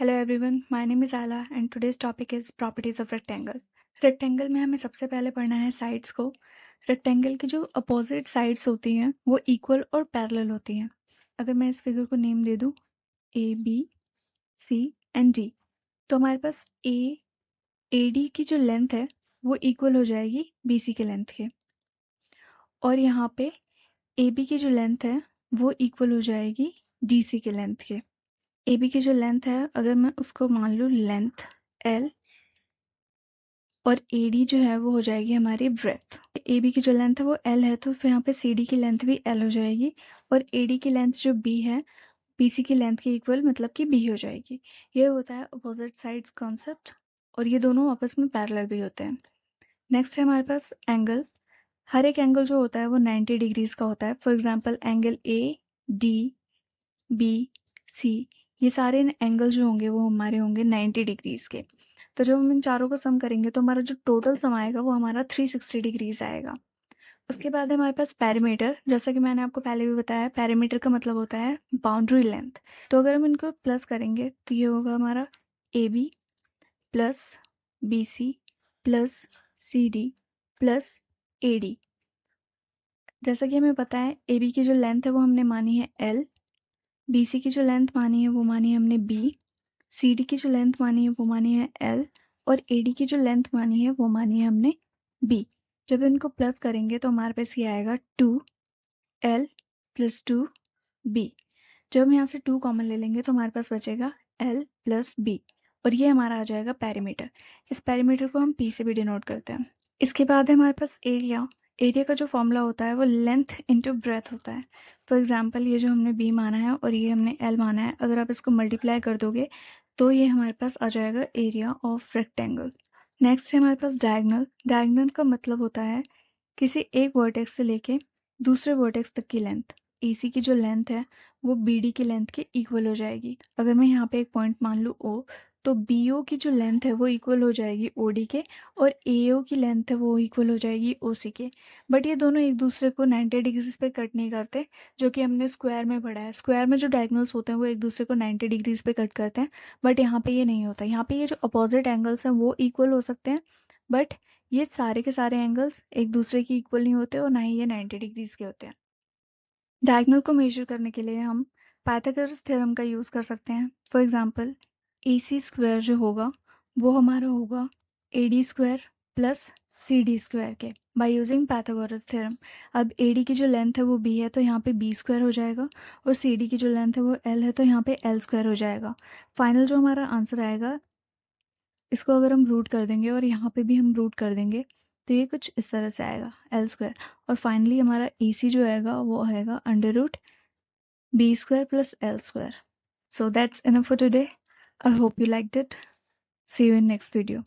Hello everyone, my name is Ala and today's topic is properties of rectangle. Rectangle में हमें सबसे पहले पढ़ना है साइड्स को। रेक्टेंगल की जो अपोजिट साइड्स होती हैं वो इक्वल और पैरेलल होती हैं। अगर मैं इस फिगर को नेम दे दूं A B C and D, तो हमारे पास ए डी की जो लेंथ है वो इक्वल हो जाएगी बी सी के लेंथ के, और यहाँ पे ए बी की जो लेंथ है वो इक्वल हो जाएगी डी सी के लेंथ के। ए बी की जो लेंथ है अगर मैं उसको मान लूँ लेंथ एल, और ए डी जो है वो हो जाएगी हमारी ब्रेथ। ए बी की जो लेंथ है वो एल है, तो फिर यहाँ पे सी डी की लेंथ भी एल हो जाएगी, और ए डी की लेंथ जो बी है बी सी की लेंथ के इक्वल मतलब कि बी हो जाएगी। ये होता है अपोजिट साइड्स कॉन्सेप्ट, और ये दोनों आपस में पैरेलल भी होते हैं। नेक्स्ट है हमारे पास एंगल। हर एक एंगल जो होता है वो 90 डिग्रीज का होता है। For example angle A D B C, ये सारे एंगल जो होंगे वो हमारे होंगे 90 डिग्रीज के। तो जब हम इन चारों को सम करेंगे तो हमारा जो टोटल सम आएगा वो हमारा 360 डिग्रीज आएगा। उसके बाद है हमारे पास पैरीमीटर। जैसा कि मैंने आपको पहले भी बताया, पैरीमीटर का मतलब होता है बाउंड्री लेंथ। तो अगर हम इनको प्लस करेंगे तो ये होगा हमारा A B plus B C plus C D plus A D. जैसा कि हमें पता है ए बी की जो लेंथ है वो हमने मानी है एल, बी सी की जो लेंथ मानी है वो मानी है हमने बी, सी डी की जो लेंथ मानी है वो मानी है एल, और ए डी की जो लेंथ मानी है वो मानी है हमने बी। जब इनको प्लस करेंगे तो हमारे पास ये आएगा 2L प्लस 2B। जब हम यहाँ से 2 कॉमन ले लेंगे तो हमारे पास बचेगा L प्लस B, और ये हमारा आ जाएगा पैरीमीटर। इस पैरीमीटर को हम P से भी डिनोट करते हैं। इसके बाद है हमारे पास एरिया। एरिया का जो फॉर्मूला होता है वो लेंथ इंटू ब्रेथ होता है। फॉर एग्जाम्पल ये जो हमने बी माना है और ये हमने एल माना है, अगर आप इसको मल्टीप्लाई कर दोगे तो ये हमारे पास आ जाएगा एरिया ऑफ रेक्टेंगल। नेक्स्ट है हमारे पास डायगोनल। डायगोनल का मतलब होता है किसी एक वर्टेक्स से लेके दूसरे वर्टेक्स तक की लेंथ। AC की जो लेंथ है वो BD की लेंथ के इक्वल हो जाएगी। अगर मैं यहाँ पे एक पॉइंट मान लूँ O, तो BO की जो लेंथ है वो इक्वल हो जाएगी OD के, और AO की लेंथ है वो इक्वल हो जाएगी OC के। बट ये दोनों एक दूसरे को 90 डिग्रीज पे कट नहीं करते, जो कि हमने स्क्वायर में पढ़ा है। स्क्वायर में जो डायगोनल्स होते हैं वो एक दूसरे को 90 डिग्रीज पे कट करते हैं, बट यहाँ पे ये नहीं होता। यहाँ पे ये जो अपोजिट एंगल्स हैं वो इक्वल हो सकते हैं, बट ये सारे के सारे एंगल्स एक दूसरे के इक्वल नहीं होते और ना ही ये 90 डिग्रीज के होते हैं। डायगोनल को मेजर करने के लिए हम पाइथागोरस थ्योरम का यूज कर सकते हैं। फॉर एग्जांपल AC स्क्वायर जो होगा वो हमारा होगा AD square plus CD square के, बाय यूजिंग पाइथागोरस थ्योरम। अब AD की जो लेंथ है वो B है तो यहाँ पे B स्क्वायर हो जाएगा, और CD की जो लेंथ है वो L है तो यहाँ पे L स्क्वायर हो जाएगा। फाइनल जो हमारा आंसर आएगा, इसको अगर हम रूट कर देंगे और यहाँ पे भी हम रूट कर देंगे तो ये कुछ इस तरह से आएगा L स्क्वायर, और फाइनली हमारा AC जो आएगा वो आएगा under root B square plus L square. So that's enough for today. I hope you liked it. See you in next video.